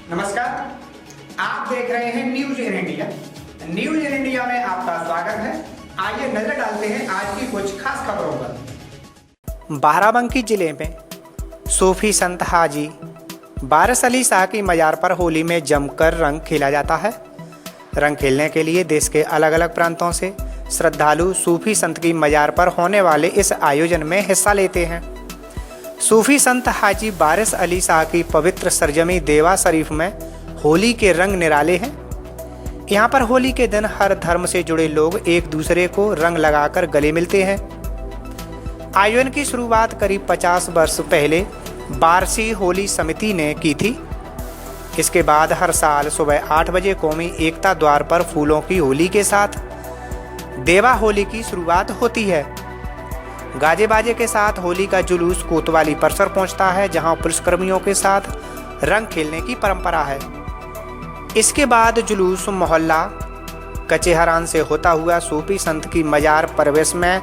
नमस्कार, आप देख रहे हैं news in India. News in India में आपका स्वागत है। आइए नजर डालते हैं आज की कुछ खास खबरों पर। बाराबंकी जिले में सूफी संत हाजी बारिश अली शाह की मजार पर होली में जमकर रंग खेला जाता है। रंग खेलने के लिए देश के अलग अलग प्रांतों से श्रद्धालु सूफी संत की मजार पर होने वाले इस आयोजन में हिस्सा लेते हैं। सूफी संत हाजी बारिश अली शाह की पवित्र सरजमी देवा शरीफ में होली के रंग निराले हैं। यहाँ पर होली के दिन हर धर्म से जुड़े लोग एक दूसरे को रंग लगाकर गले मिलते हैं। आयोजन की शुरुआत करीब 50 वर्ष पहले बारसी होली समिति ने की थी। इसके बाद हर साल सुबह 8 बजे कौमी एकता द्वार पर फूलों की होली के साथ देवा होली की शुरुआत होती है। गाजे बाजे के साथ होली का जुलूस कोतवाली परिसर पहुंचता है, जहां पुलिसकर्मियों के साथ रंग खेलने की परंपरा है। इसके बाद जुलूस मोहल्ला कचेहरान से होता हुआ सूफी संत की मजार प्रवेश में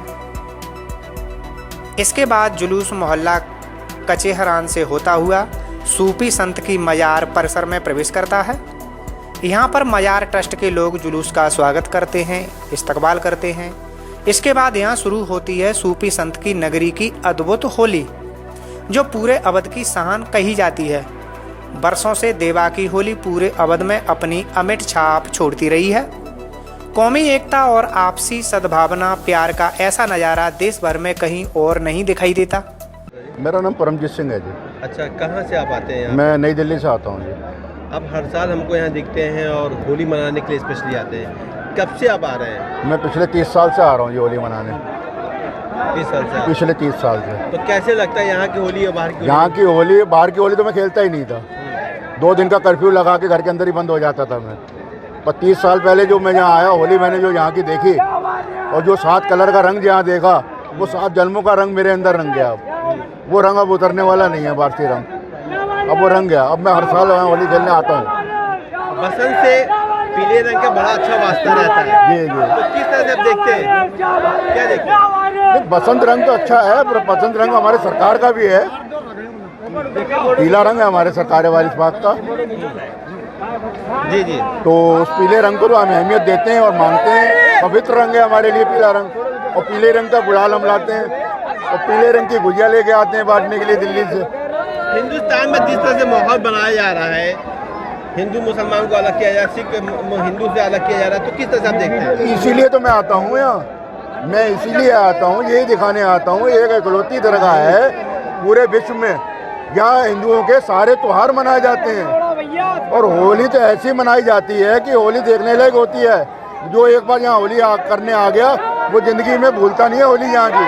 सूफी संत की मजार परिसर में प्रवेश करता है। यहाँ पर मजार ट्रस्ट के लोग जुलूस का स्वागत करते हैं, इस्तकबाल करते हैं। इसके बाद यहाँ शुरू होती है सूफी संत की नगरी की अद्भुत होली, जो पूरे अवध की शान कही जाती है। बरसों से देवा की होली पूरे अवध में अपनी अमिट छाप छोड़ती रही है। कौमी एकता और आपसी सद्भावना प्यार का ऐसा नज़ारा देश भर में कहीं और नहीं दिखाई देता। मेरा नाम परमजीत सिंह है जी। अच्छा, कहाँ से आप आते हैं यहाँ? मैं नई दिल्ली से आता हूँ जी। आप हर साल हमको यहाँ दिखते हैं और होली मनाने के लिए स्पेशली आते हैं। कब से आप आ रहे हैं? मैं पिछले 30 साल से आ रहा हूँ जी होली मनाने। 30 साल से? पिछले 30 साल से। तो कैसे लगता है यहाँ की होली और बाहर की होली? यहाँ की होली, बाहर की होली तो मैं खेलता ही नहीं था। 2 दिन का कर्फ्यू लगा के घर के अंदर ही बंद हो जाता था मैं। पर 30 साल पहले जो मैं यहाँ आया, होली मैंने जो यहाँ की देखी और जो 7 कलर का रंग यहाँ देखा, वो 7 जन्मों का रंग मेरे अंदर रंग गया। अब वो रंग अब उतरने वाला नहीं है, बारसी रंग अब वो रंग गया। अब मैं हर साल यहाँ होली खेलने आता हूँ। बसंत से पीले रंग का बड़ा अच्छा वास्ता रहता है। जी। तो किस तरह से आप देखते हैं, क्या देखते हैं? बसंत रंग तो अच्छा है, पर बसंत रंग हमारे सरकार का भी है। पीला रंग है हमारे सरकार वाली बात का। जी। तो उस पीले रंग को तो हम अहमियत देते हैं और मानते हैं। पवित्र रंग है हमारे लिए पीला रंग, और पीले रंग का गुलाल हम लाते हैं और पीले रंग की गुजिया लेके आते हैं बांटने के लिए दिल्ली से। हिंदुस्तान में जिस तरह से माहौल बनाया जा रहा है, हिंदू मुसलमान को अलग किया जा रहा है, सिख हिंदू से अलग किया जा रहा है, तो किस तरह से आप देखते हैं? इसीलिए तो मैं आता हूँ यहाँ। मैं इसीलिए आता हूँ, यही दिखाने आता हूँ। एक इकलौती दरगाह है पूरे विश्व में, यहाँ हिंदुओं के सारे त्योहार मनाए जाते हैं। और होली तो ऐसी मनाई जाती है कि होली देखने लायक होती है। जो एक बार यहाँ होली करने आ गया, वो ज़िंदगी में भूलता नहीं है होली यहाँ की।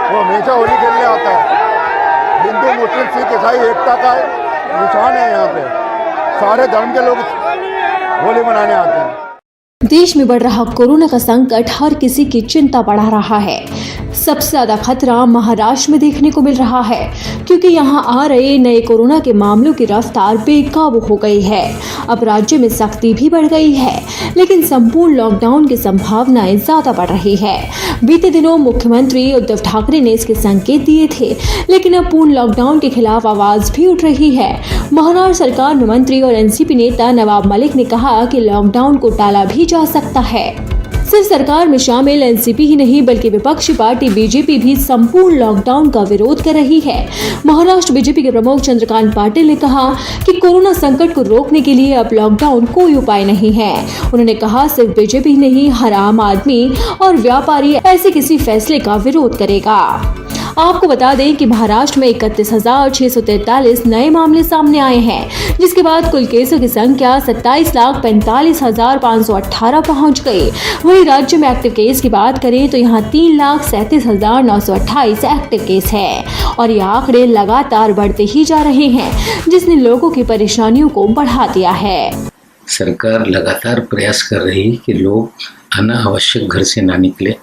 वो हमेशा होली खेलने आता है। हिंदू मुस्लिम सिख ईसाई एकता का निशान है यहाँ पे। सारे धर्म के लोग होली मनाने आते हैं। देश में बढ़ रहा कोरोना का संकट हर किसी की चिंता बढ़ा रहा है। सबसे ज्यादा खतरा महाराष्ट्र में देखने को मिल रहा है, क्योंकि यहां आ रहे नए कोरोना के मामलों की रफ्तार बेकाबू हो गई है। अब राज्य में सख्ती भी बढ़ गई है, लेकिन संपूर्ण लॉकडाउन की संभावनाएं ज्यादा बढ़ रही है। बीते दिनों मुख्यमंत्री उद्धव ठाकरे ने इसके संकेत दिए थे, लेकिन अब पूर्ण लॉकडाउन के खिलाफ आवाज भी उठ रही है। महाराष्ट्र सरकार में मंत्री और एनसीपी नेता नवाब मलिक ने कहा कि लॉकडाउन को टाला भी जा सकता है। सिर्फ सरकार में शामिल एनसीपी ही नहीं, बल्कि विपक्षी पार्टी बीजेपी भी संपूर्ण लॉकडाउन का विरोध कर रही है। महाराष्ट्र बीजेपी के प्रमुख चंद्रकांत पाटिल ने कहा कि कोरोना संकट को रोकने के लिए अब लॉकडाउन कोई उपाय नहीं है। उन्होंने कहा सिर्फ बीजेपी नहीं, हर आम आदमी और व्यापारी ऐसे किसी फैसले का विरोध करेगा। आपको बता दें कि महाराष्ट्र में 31,643 नए मामले सामने आए हैं, जिसके बाद कुल केसों की संख्या 27,45,518 पहुंच गई। वहीं राज्य में एक्टिव केस की बात करें तो यहाँ 3,37,928 एक्टिव केस है, और ये आंकड़े लगातार बढ़ते ही जा रहे हैं, जिसने लोगों की परेशानियों को बढ़ा दिया है। सरकार लगातार प्रयास कर रही है कि लोग अनावश्यक घर से ना निकले।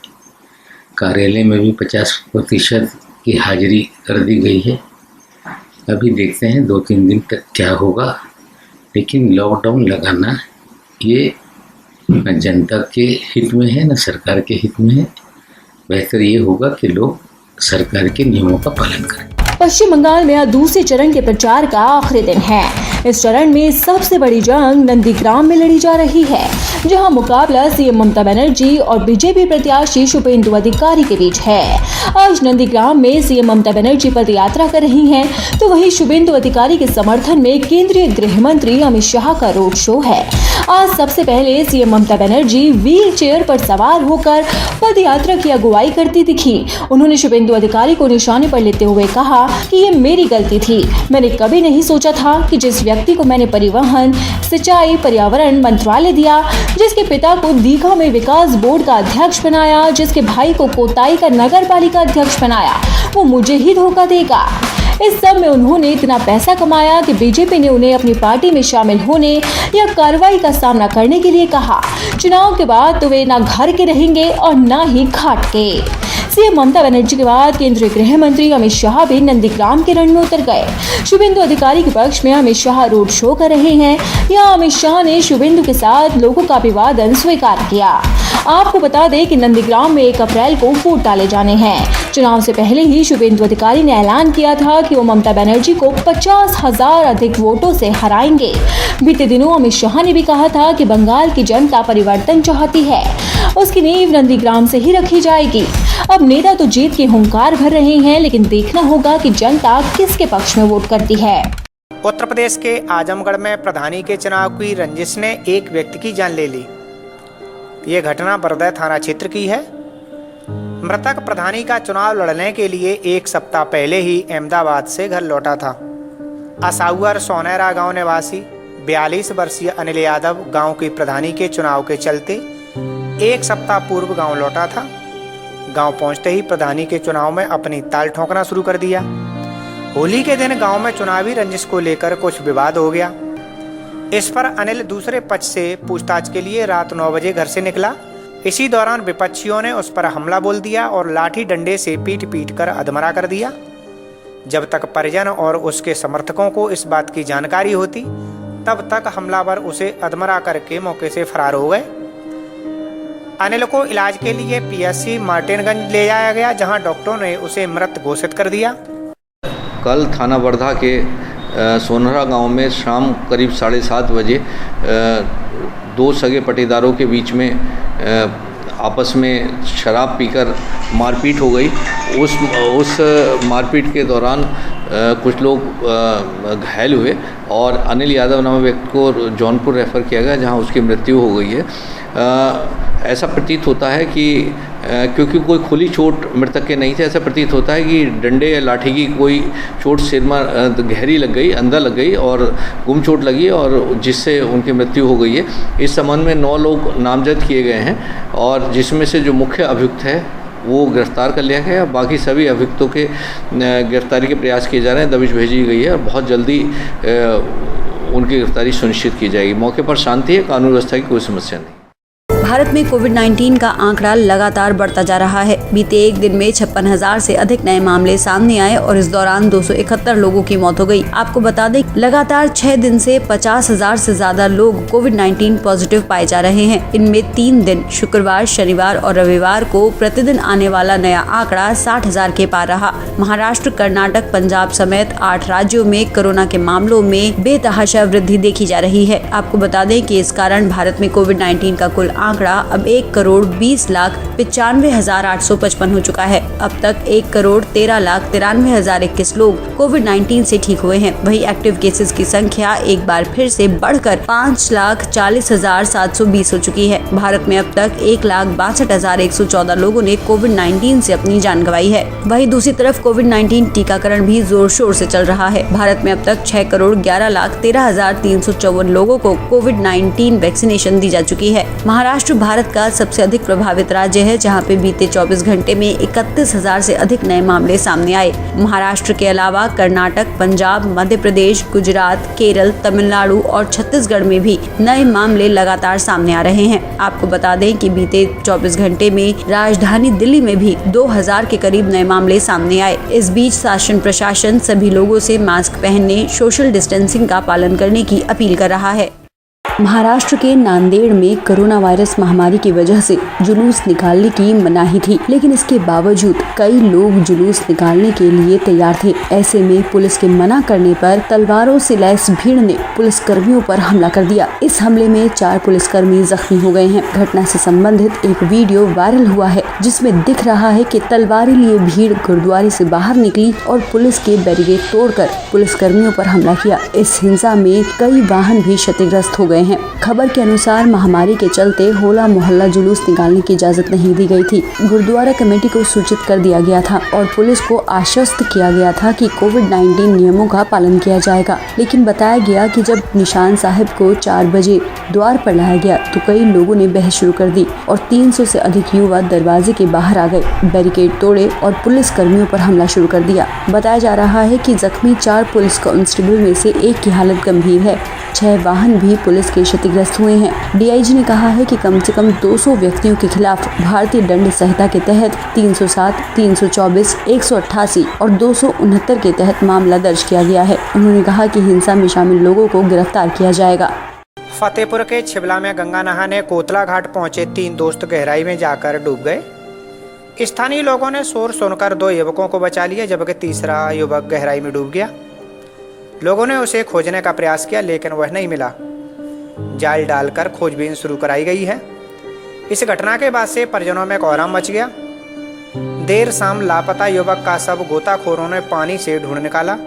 कार्यालय में भी 50% की हाजिरी कर दी गई है। अभी देखते हैं 2-3 दिन तक क्या होगा, लेकिन लॉकडाउन लगाना ये न जनता के हित में है न सरकार के हित में है। बेहतर ये होगा कि लोग सरकार के नियमों का पालन करें। पश्चिम बंगाल में दूसरे चरण के प्रचार का आखिरी दिन है। इस चरण में सबसे बड़ी जंग नंदीग्राम में लड़ी जा रही है, जहां मुकाबला सीएम ममता बनर्जी और बीजेपी प्रत्याशी शुभेंदु अधिकारी के बीच है। आज नंदीग्राम में सीएम ममता बनर्जी पद यात्रा कर रही हैं, तो वहीं शुभेंदु अधिकारी के समर्थन में केंद्रीय गृह मंत्री अमित शाह का रोड शो है। आज सबसे पहले CM Mamata Banerjee wheel chair पर सवार होकर पद यात्रा की अगुवाई करती दिखी। उन्होंने शुभेंदु अधिकारी को निशाने पर लेते हुए कहा कि ये मेरी गलती थी। मैंने कभी नहीं सोचा था कि जिस व्यक्ति को मैंने परिवहन, सिंचाई, पर्यावरण मंत्रालय दिया, जिसके पिता को दीघा में विकास बोर्ड का अध्यक्ष बनाया, जिसके भाई को कोताई का नगर पालिका अध्यक्ष बनाया, वो मुझे ही धोखा देगा। इस सब में उन्होंने इतना पैसा कमाया कि बीजेपी ने उन्हें अपनी पार्टी में शामिल होने या कार्रवाई का सामना करने के लिए कहा। चुनाव के बाद तो वे ना घर के रहेंगे और ना ही घाट के। सीएम ममता बनर्जी के बाद केंद्रीय गृह मंत्री अमित शाह भी नंदीग्राम के रण में उतर गए। शुभेंदु अधिकारी के पक्ष में अमित शाह रोड शो कर रहे हैं। यहाँ अमित शाह ने शुभेंदु के साथ लोगों का अभिवादन स्वीकार किया। आपको बता दें कि नंदीग्राम में 1 अप्रैल को वोट डाले जाने हैं। चुनाव से पहले ही शुभेंदु अधिकारी ने ऐलान किया था कि वो ममता बनर्जी को 50,000 अधिक वोटों से हराएंगे। बीते दिनों अमित शाह ने भी कहा था कि बंगाल की जनता परिवर्तन चाहती है, उसकी नींव नंदीग्राम से ही रखी जाएगी। अब नेता तो जीत के हुंकार भर रहे हैं, लेकिन देखना होगा कि जनता किसके पक्ष में वोट करती है। उत्तर प्रदेश के आजमगढ़ में प्रधानी के चुनाव की रंजिश ने एक व्यक्ति की जान ले ली। ये घटना बरदह थाना क्षेत्र की है। मृतक प्रधानी का चुनाव लड़ने के लिए 1 सप्ताह पहले ही अहमदाबाद से घर लौटा था। असाउर सोनेरा गांव निवासी 42 वर्षीय अनिल यादव गांव की प्रधानी के चुनाव के चलते 1 सप्ताह पूर्व गांव लौटा था। गांव पहुंचते ही प्रधानी के चुनाव में अपनी ताल ठोंकना शुरू कर दिया। होली के दिन गांव में चुनावी रंजिश को लेकर कुछ विवाद हो गया। इस पर अनिल दूसरे पक्ष से पूछताछ के लिए रात 9 बजे घर से निकला। इसी दौरान विपक्षियों ने उस पर हमला बोल दिया और लाठी डंडे से पीट कर अधमरा कर दिया। जब तक परिजन और उसके समर्थकों को इस बात की जानकारी होती, तब तक हमलावर उसे अधमरा करके मौके से फरार हो गए। अनिल को इलाज के लिए पीएससी मार्टिनगंज ले जाया गया, जहां डॉक्टरों ने उसे मृत घोषित कर दिया। कल थाना वर्धा के सोनहरा गांव में शाम करीब 7:30 बजे 2 सगे पटीदारों के बीच में आपस में शराब पीकर मारपीट हो गई। उस मारपीट के दौरान कुछ लोग घायल हुए और अनिल यादव नामक व्यक्ति को जौनपुर रेफ़र किया गया, जहां उसकी मृत्यु हो गई है। ऐसा प्रतीत होता है कि क्योंकि कोई खुली चोट मृतक के नहीं थे, ऐसा प्रतीत होता है कि डंडे या लाठी की कोई चोट सिर में गहरी लग गई, अंदर लग गई और गुम चोट लगी और जिससे उनकी मृत्यु हो गई है। इस संबंध में 9 लोग नामजद किए गए हैं और जिसमें से जो मुख्य अभियुक्त है वो गिरफ्तार कर लिया गया। बाकी सभी अभियुक्तों के गिरफ्तारी के प्रयास किए जा रहे हैं, दबिश भेजी गई है और बहुत जल्दी उनकी गिरफ्तारी सुनिश्चित की जाएगी। मौके पर शांति है, कानून व्यवस्था की कोई समस्या नहीं। भारत में कोविड-19 का आंकड़ा लगातार बढ़ता जा रहा है। बीते एक दिन में 56,000 से अधिक नए मामले सामने आए और इस दौरान 271 लोगों की मौत हो गई। आपको बता दें, लगातार 6 दिन से 50,000 से ज्यादा लोग कोविड-19 पॉजिटिव पाए जा रहे हैं। इनमें 3 दिन शुक्रवार, शनिवार और रविवार को प्रतिदिन आने वाला नया आंकड़ा 60,000 के पार रहा। महाराष्ट्र, कर्नाटक, पंजाब समेत 8 राज्यों में कोरोना के मामलों में बेतहाशा वृद्धि देखी जा रही है। आपको बता दें कि इस कारण भारत में कोविड-19 का कुल आंकड़ा अब 1,20,95,855 हो चुका है। अब तक 1,13,93,021 लोग कोविड-19 से ठीक हुए हैं। वहीं एक्टिव केसेस की संख्या एक बार फिर से बढ़कर 5,40,720 हो चुकी है। भारत में अब तक 1,62,114 लोगों ने कोविड-19 से अपनी जान गंवाई है। वहीं दूसरी तरफ कोविड-19 टीकाकरण भी जोर शोर से चल रहा है। भारत में अब तक 6,11,13,354 लोगों को कोविड-19 वैक्सीनेशन दी जा चुकी है। महाराष्ट्र भारत का सबसे अधिक प्रभावित राज्य है, जहां पे बीते 24 घंटे में 31,000 से अधिक नए मामले सामने आए। महाराष्ट्र के अलावा कर्नाटक, पंजाब, मध्य प्रदेश, गुजरात, केरल, तमिलनाडु और छत्तीसगढ़ में भी नए मामले लगातार सामने आ रहे हैं। आपको बता दें कि बीते 24 घंटे में राजधानी दिल्ली में भी 2,000 के करीब नए मामले सामने आए। इस बीच शासन प्रशासन सभी लोगों से मास्क पहनने, सोशल डिस्टेंसिंग का पालन करने की अपील कर रहा है। महाराष्ट्र के नांदेड़ में कोरोना वायरस महामारी की वजह से जुलूस निकालने की मनाही थी, लेकिन इसके बावजूद कई लोग जुलूस निकालने के लिए तैयार थे। ऐसे में पुलिस के मना करने पर तलवारों से लैस भीड़ ने पुलिस कर्मियों पर हमला कर दिया। इस हमले में 4 पुलिसकर्मी जख्मी हो गए हैं। घटना से संबंधित एक वीडियो वायरल हुआ है, जिसमें दिख रहा है कि तलवारें लिए भीड़ गुरुद्वारे से बाहर निकली और पुलिस के बैरिकेड तोड़कर पुलिसकर्मियों पर हमला किया। इस हिंसा में कई वाहन भी क्षतिग्रस्त हो गए हैं। खबर के अनुसार महामारी के चलते होला मोहल्ला जुलूस निकालने की इजाजत नहीं दी गई थी। गुरुद्वारा कमेटी को सूचित कर दिया गया था और पुलिस को आश्वस्त किया गया था कि कोविड-19 नियमों का पालन किया जाएगा। लेकिन बताया गया कि जब निशान साहिब को 4 बजे द्वार पर लाया गया तो कई लोगों ने बहस शुरू कर दी और 300 से अधिक युवा दरवाजे के बाहर आ गए, बैरिकेड तोड़े और पुलिस कर्मियों पर हमला शुरू कर दिया। बताया जा रहा है कि जख्मी 4 पुलिस कांस्टेबल में से एक की हालत गंभीर है। 6 वाहन भी पुलिस के क्षतिग्रस्त हुए हैं। डीआईजी ने कहा है कि कम से कम 200 व्यक्तियों के खिलाफ भारतीय दंड संहिता के तहत 307, 324, 188 और 269 के तहत मामला दर्ज किया गया है। उन्होंने कहा कि हिंसा में शामिल लोगों को गिरफ्तार किया जाएगा। फतेहपुर के छिबला में गंगा नहाने कोतला घाट पहुंचे 3 दोस्त गहराई में जाकर डूब गए। स्थानीय लोगों ने शोर सुनकर 2 युवकों को बचा लिया, जबकि तीसरा युवक गहराई में डूब गया। लोगों ने उसे खोजने का प्रयास किया, लेकिन वह नहीं मिला। जाल डालकर खोजबीन शुरू कराई गई है। इस घटना के बाद से परिजनों में कोहराम मच गया। देर शाम लापता युवक का शव गोताखोरों ने पानी से ढूंढ निकाला।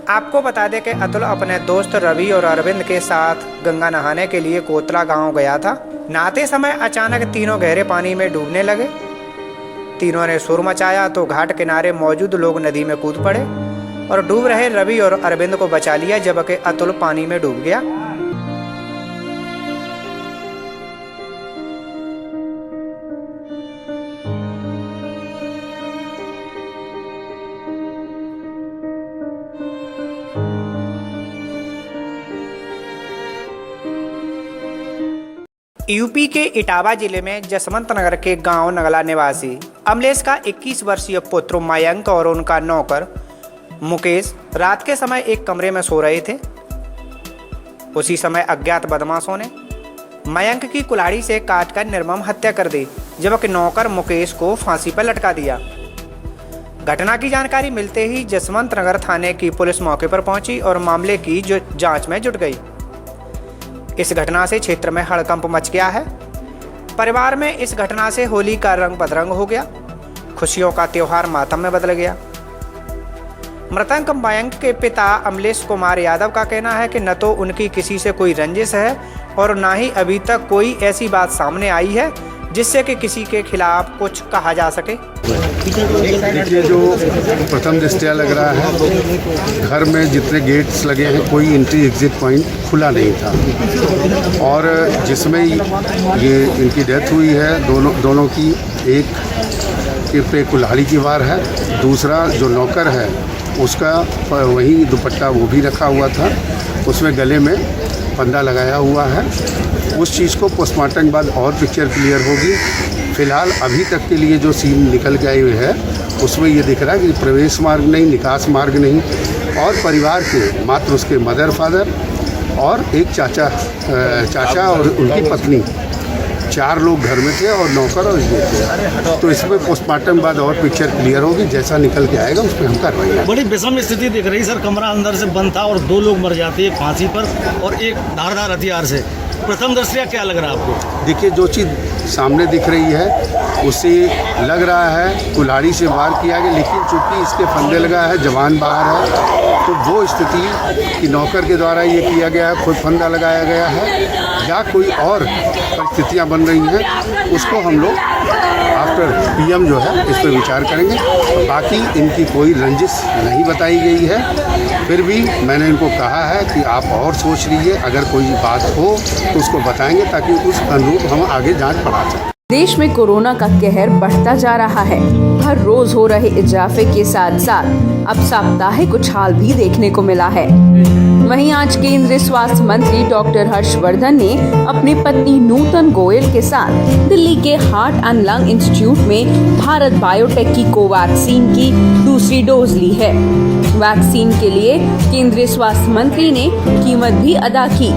आपको बता दें कि अतुल अपने दोस्त रवि और अरविंद के साथ गंगा नहाने के लिए कोतला गांव गया था। नहाते समय अचानक तीनों गहरे पानी में डूबने लगे। तीनों ने शोर मचाया तो घाट किनारे मौजूद लोग नदी में कूद पड़े और डूब रहे रवि और अरविंद को बचा लिया, जबकि अतुल पानी में डूब गया। यूपी के इटावा जिले में जसवंत नगर के गांव नगला निवासी अमलेश का 21 वर्षीय पुत्र मयंक और उनका नौकर मुकेश रात के समय एक कमरे में सो रहे थे। उसी समय अज्ञात बदमाशों ने मयंक की कुल्हाड़ी से काटकर निर्मम हत्या कर दी, जबकि नौकर मुकेश को फांसी पर लटका दिया। घटना की जानकारी मिलते ही जसवंत नगर थाने की पुलिस मौके पर पहुंची और मामले की जांच में जुट गई। इस घटना से क्षेत्र में हड़कंप मच गया है। परिवार में इस घटना से होली का रंग बदरंग हो गया। खुशियों का त्योहार मातम में बदल गया। मृतक मयंक के पिता अमलेश कुमार यादव का कहना है कि न तो उनकी किसी से कोई रंजिश है और न ही अभी तक कोई ऐसी बात सामने आई है जिससे कि किसी के खिलाफ कुछ कहा जा सके। देखिए, जो प्रथम दृष्टया लग रहा है, घर में जितने गेट्स लगे हैं कोई एंट्री एग्जिट पॉइंट खुला नहीं था और जिसमें ये इनकी डेथ हुई है दोनों की, एक के पे कुल्हाड़ी की वार है, दूसरा जो नौकर है उसका वही दुपट्टा वो भी रखा हुआ था, उसमें गले में फंदा लगाया हुआ है। उस चीज़ को पोस्टमार्टम के बाद और पिक्चर क्लियर होगी। फ़िलहाल अभी तक के लिए जो सीन निकल के आई हुई है उसमें ये दिख रहा है कि प्रवेश मार्ग नहीं, निकास मार्ग नहीं, और परिवार के मात्र उसके मदर फादर और एक चाचा और उनकी पत्नी, 4 लोग घर में थे और नौकर और ये थे। तो इसमें पोस्टमार्टम बाद और पिक्चर क्लियर होगी, जैसा निकल के आएगा उस पर हम कार्रवाई करेंगे। बड़ी विषम स्थिति दिख रही सर, कमरा अंदर से बंद था और 2 लोग मर जाते, एक फांसी पर और एक धारदार हथियार से। प्रथम दृष्टया क्या लग रहा है आपको? देखिए, जो चीज़ सामने दिख रही है उससे लग रहा है कुल्हाड़ी से वार किया गया, लेकिन चूंकि इसके फंदे लगा है, जवान बाहर है, तो वो स्थिति कि नौकर के द्वारा ये किया गया है, खुद फंदा लगाया गया है या कोई और परिस्थितियाँ बन रही हैं, उसको हम लोग आफ्टर पीएम जो है इस पर विचार करेंगे। बाकी इनकी कोई रंजिश नहीं बताई गई है, फिर भी मैंने इनको कहा है कि आप और सोच लीजिए, अगर कोई बात हो तो उसको बताएंगे ताकि उस अनुरूप हम आगे जांच बढ़ा सकें। देश में कोरोना का कहर बढ़ता जा रहा है। हर रोज हो रहे इजाफे के साथ साथ अब साप्ताहिक उछाल भी देखने को मिला है। वहीं आज केंद्रीय स्वास्थ्य मंत्री डॉक्टर हर्षवर्धन ने अपनी पत्नी नूतन गोयल के साथ दिल्ली के हार्ट एंड लंग इंस्टीट्यूट में भारत बायोटेक की कोवैक्सीन की दूसरी डोज ली है। वैक्सीन के लिए केंद्रीय स्वास्थ्य मंत्री ने कीमत भी अदा की।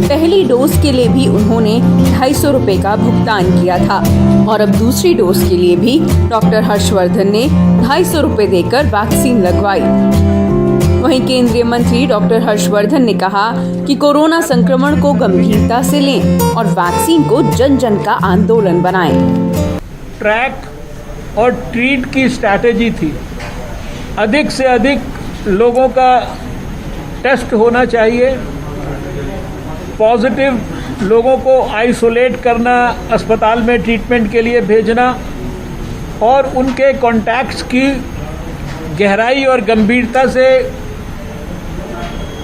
पहली डोज के लिए भी उन्होंने 250 रुपए का भुगतान किया था और अब दूसरी डोज के लिए भी डॉक्टर हर्षवर्धन ने 250 रुपए देकर वैक्सीन लगवाई। वहीं केंद्रीय मंत्री डॉक्टर हर्षवर्धन ने कहा कि कोरोना संक्रमण को गंभीरता से लें और वैक्सीन को जन जन का आंदोलन बनाएं। ट्रैक और ट्रीट की स्ट्रैटेजी थी। अधिक से अधिक लोगों का टेस्ट होना चाहिए, पॉजिटिव लोगों को आइसोलेट करना, अस्पताल में ट्रीटमेंट के लिए भेजना और उनके कॉन्टैक्ट्स की गहराई और गंभीरता से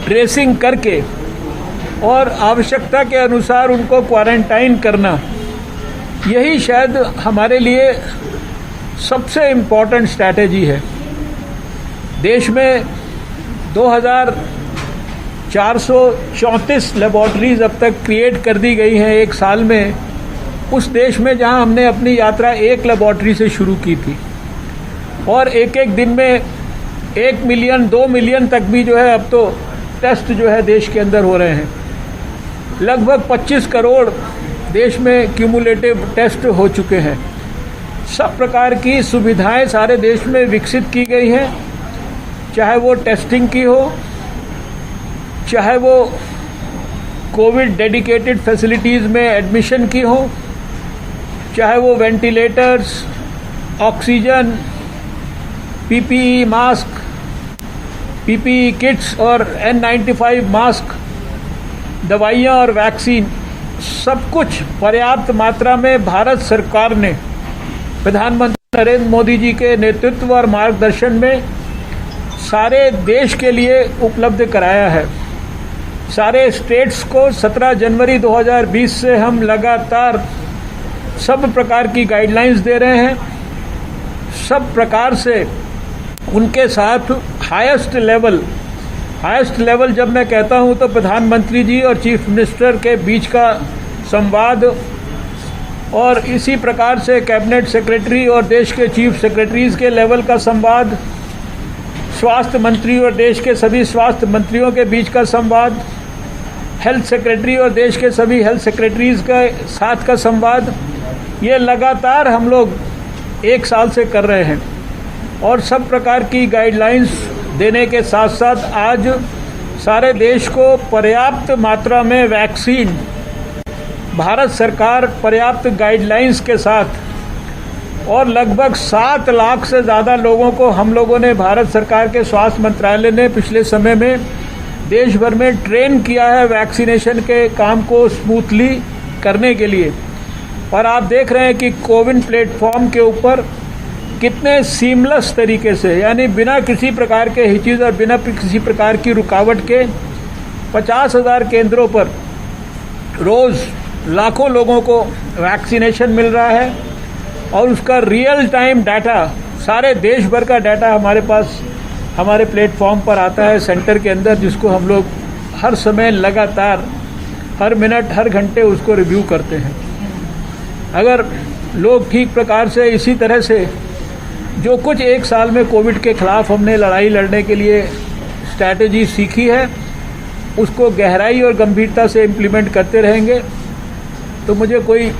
ट्रेसिंग करके और आवश्यकता के अनुसार उनको क्वारंटाइन करना, यही शायद हमारे लिए सबसे इम्पोर्टेंट स्ट्रैटेजी है। देश में 2434 लेबॉर्ट्रीज अब तक क्रिएट कर दी गई हैं एक साल में, उस देश में जहां हमने अपनी यात्रा एक लेबॉर्ट्री से शुरू की थी और एक एक दिन में 1 मिलियन 2 मिलियन तक भी जो है अब तो टेस्ट जो है देश के अंदर हो रहे हैं। लगभग 25 करोड़ देश में क्यूमुलेटिव टेस्ट हो चुके हैं। सब प्रकार की सुविधाएं सारे देश में विकसित की गई हैं, चाहे वो टेस्टिंग की हो, चाहे वो कोविड डेडिकेटेड फैसिलिटीज़ में एडमिशन की हो, चाहे वो ventilators, oxygen, PPE mask, PPE kits और N95 मास्क, दवाइयाँ और वैक्सीन, सब कुछ पर्याप्त मात्रा में भारत सरकार ने प्रधानमंत्री नरेंद्र मोदी जी के नेतृत्व और मार्गदर्शन में सारे देश के लिए उपलब्ध कराया है। सारे स्टेट्स को 17 जनवरी 2020 से हम लगातार सब प्रकार की गाइडलाइंस दे रहे हैं। सब प्रकार से उनके साथ हाईएस्ट लेवल जब मैं कहता हूं तो प्रधानमंत्री जी और चीफ मिनिस्टर के बीच का संवाद और इसी प्रकार से कैबिनेट सेक्रेटरी और देश के चीफ सेक्रेटरीज के लेवल का संवाद, स्वास्थ्य मंत्री और देश के सभी स्वास्थ्य मंत्रियों के बीच का संवाद, हेल्थ सेक्रेटरी और देश के सभी हेल्थ सेक्रेटरीज के साथ का संवाद, ये लगातार हम लोग एक साल से कर रहे हैं और सब प्रकार की गाइडलाइंस देने के साथ साथ आज सारे देश को पर्याप्त मात्रा में वैक्सीन भारत सरकार पर्याप्त गाइडलाइंस के साथ और लगभग 7 लाख से ज़्यादा लोगों को हम लोगों ने भारत सरकार के स्वास्थ्य मंत्रालय ने पिछले समय में देश भर में ट्रेन किया है वैक्सीनेशन के काम को स्मूथली करने के लिए। और आप देख रहे हैं कि कोविन प्लेटफॉर्म के ऊपर कितने सीमलेस तरीके से, यानी बिना किसी प्रकार के हिचीज और बिना किसी प्रकार की रुकावट के 50,000 केंद्रों पर रोज़ लाखों लोगों को वैक्सीनेशन मिल रहा है और उसका रियल टाइम डाटा, सारे देश भर का डाटा हमारे पास हमारे प्लेटफॉर्म पर आता है सेंटर के अंदर, जिसको हम लोग हर समय लगातार हर मिनट हर घंटे उसको रिव्यू करते हैं। अगर लोग ठीक प्रकार से इसी तरह से जो कुछ एक साल में कोविड के खिलाफ हमने लड़ाई लड़ने के लिए स्ट्रैटेजी सीखी है उसको गहराई और गंभीरता से इम्प्लीमेंट करते रहेंगे तो मुझे कोई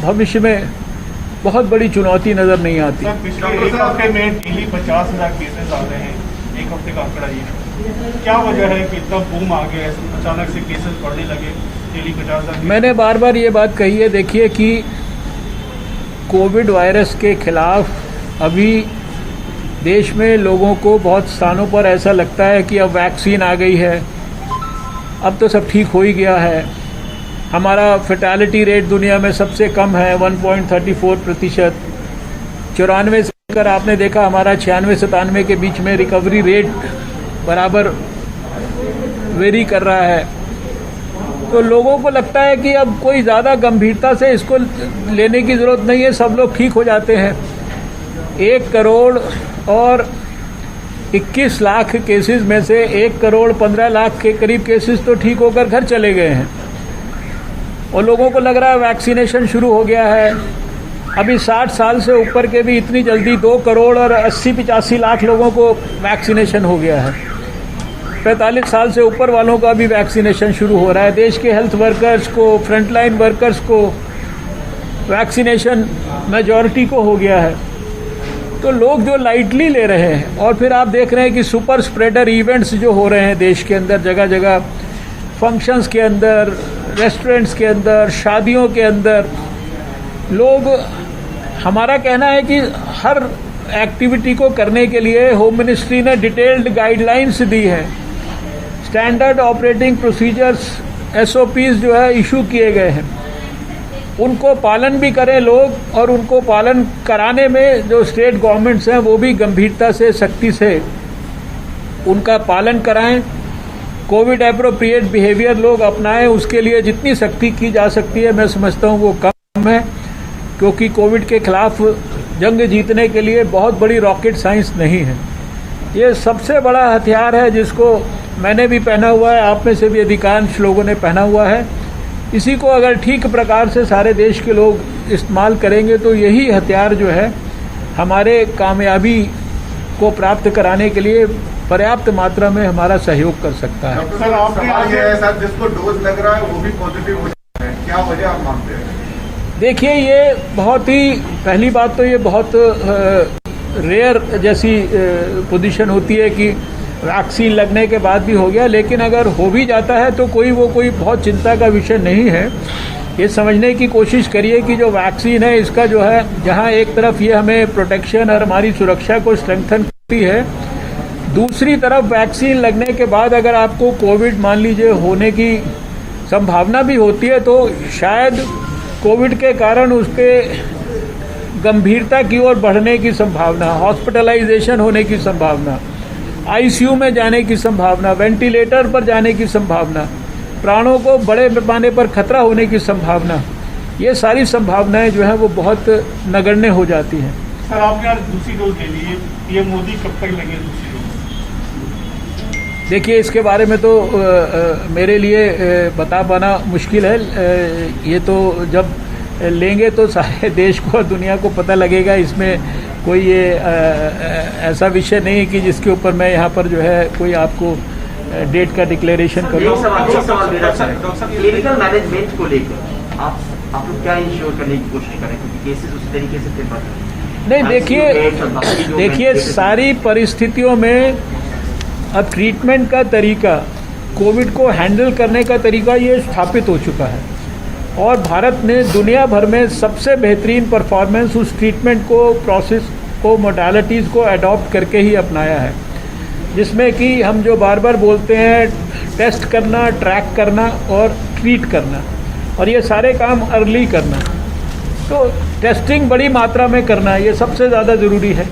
भविष्य में बहुत बड़ी चुनौती नज़र नहीं आती। पिछले एक हफ्ते में डेली 50,000 केसेस आ रहे हैं, एक हफ्ते का आंकड़ा ये क्या वजह है कि इतना बूम आ गया, अचानक से केसेस बढ़ने लगे डेली 50,000? मैंने बार बार ये बात कही है, देखिए कि कोविड वायरस के खिलाफ अभी देश में लोगों को बहुत स्थानों पर ऐसा लगता है कि अब वैक्सीन आ गई है, अब तो सब ठीक हो ही गया है। हमारा फैटेलिटी रेट दुनिया में सबसे कम है 1.34%। 94 से लेकर आपने देखा हमारा 96-97 के बीच में रिकवरी रेट बराबर वेरी कर रहा है। तो लोगों को लगता है कि अब कोई ज़्यादा गंभीरता से इसको लेने की ज़रूरत नहीं है, सब लोग ठीक हो जाते हैं। 1 करोड़ और 21 लाख केसेस में से 1 करोड़ 15 लाख के करीब केसेस तो ठीक होकर घर चले गए हैं और लोगों को लग रहा है वैक्सीनेशन शुरू हो गया है। अभी 60 साल से ऊपर के भी इतनी जल्दी 2 करोड़ और 80-85 लाख लोगों को वैक्सीनेशन हो गया है। 45 साल से ऊपर वालों का भी वैक्सीनेशन शुरू हो रहा है। देश के हेल्थ वर्कर्स को, फ्रंटलाइन वर्कर्स को वैक्सीनेशन मेजॉरिटी को हो गया है। तो लोग जो लाइटली ले रहे हैं और फिर आप देख रहे हैं कि सुपर स्प्रेडर इवेंट्स जो हो रहे हैं देश के अंदर, जगह जगह फंक्शंस के अंदर, रेस्टोरेंट्स के अंदर, शादियों के अंदर लोग, हमारा कहना है कि हर एक्टिविटी को करने के लिए होम मिनिस्ट्री ने डिटेल्ड गाइडलाइंस दी है। स्टैंडर्ड ऑपरेटिंग प्रोसीजर्स SOPs जो है इशू किए गए हैं, उनको पालन भी करें लोग और उनको पालन कराने में जो स्टेट गवर्नमेंट्स हैं वो भी गंभीरता से, सख्ती से उनका पालन कराएं। कोविड एप्रोप्रिएट बिहेवियर लोग अपनाएं, उसके लिए जितनी सख्ती की जा सकती है मैं समझता हूँ वो कम है, क्योंकि कोविड के खिलाफ जंग जीतने के लिए बहुत बड़ी रॉकेट साइंस नहीं है। ये सबसे बड़ा हथियार है जिसको मैंने भी पहना हुआ है, आप में से भी अधिकांश लोगों ने पहना हुआ है। इसी को अगर ठीक प्रकार से सारे देश के लोग इस्तेमाल करेंगे तो यही हथियार जो है हमारे कामयाबी को प्राप्त कराने के लिए पर्याप्त मात्रा में हमारा सहयोग कर सकता है। सर, आपने आज सर जिसको डोज लग रहा है वो भी पॉजिटिव हो जाता है, क्या वजह आप मानते हैं? देखिए, ये बहुत ही, पहली बात तो ये बहुत रेयर जैसी पोजीशन होती है कि वैक्सीन लगने के बाद भी हो गया, लेकिन अगर हो भी जाता है तो कोई बहुत चिंता का विषय नहीं है। ये समझने की कोशिश करिए कि जो वैक्सीन है इसका जो है, जहां एक तरफ ये हमें प्रोटेक्शन और हमारी सुरक्षा को स्ट्रेंथन करती है, दूसरी तरफ वैक्सीन लगने के बाद अगर आपको कोविड मान लीजिए होने की संभावना भी होती है तो शायद कोविड के कारण उसके गंभीरता की ओर बढ़ने की संभावना, हॉस्पिटलाइजेशन होने की संभावना, ICU में जाने की संभावना, वेंटिलेटर पर जाने की संभावना, प्राणों को बड़े पैमाने पर खतरा होने की संभावना, ये सारी संभावनाएं जो है वो बहुत नगण्य हो जाती हैं। सर, आपने आज दूसरी डोज ले ली है, PM मोदी कब तक लगे दूसरी डोज? देखिए, इसके बारे में तो मेरे लिए बता पाना मुश्किल है। ये तो जब लेंगे तो सारे देश को और दुनिया को पता लगेगा। इसमें कोई ये ऐसा विषय नहीं है कि जिसके ऊपर मैं यहाँ पर जो है कोई आपको डेट का डिक्लेरेशन करूँ। क्लिनिकल मैनेजमेंट को लेकर आप लोग क्या इंश्योर करने की कोशिश करें, क्योंकि केसेस उस तरीके से नहीं, देखिए सारी परिस्थितियों में अब ट्रीटमेंट का तरीका, कोविड को हैंडल करने का तरीका ये स्थापित हो चुका है और भारत ने दुनिया भर में सबसे बेहतरीन परफॉर्मेंस उस ट्रीटमेंट को, प्रोसेस को, मोडालिटीज़ को अडॉप्ट करके ही अपनाया है, जिसमें कि हम जो बार बार बोलते हैं टेस्ट करना, ट्रैक करना और ट्रीट करना, और ये सारे काम अर्ली करना। तो टेस्टिंग बड़ी मात्रा में करना ये सबसे ज़्यादा ज़रूरी है।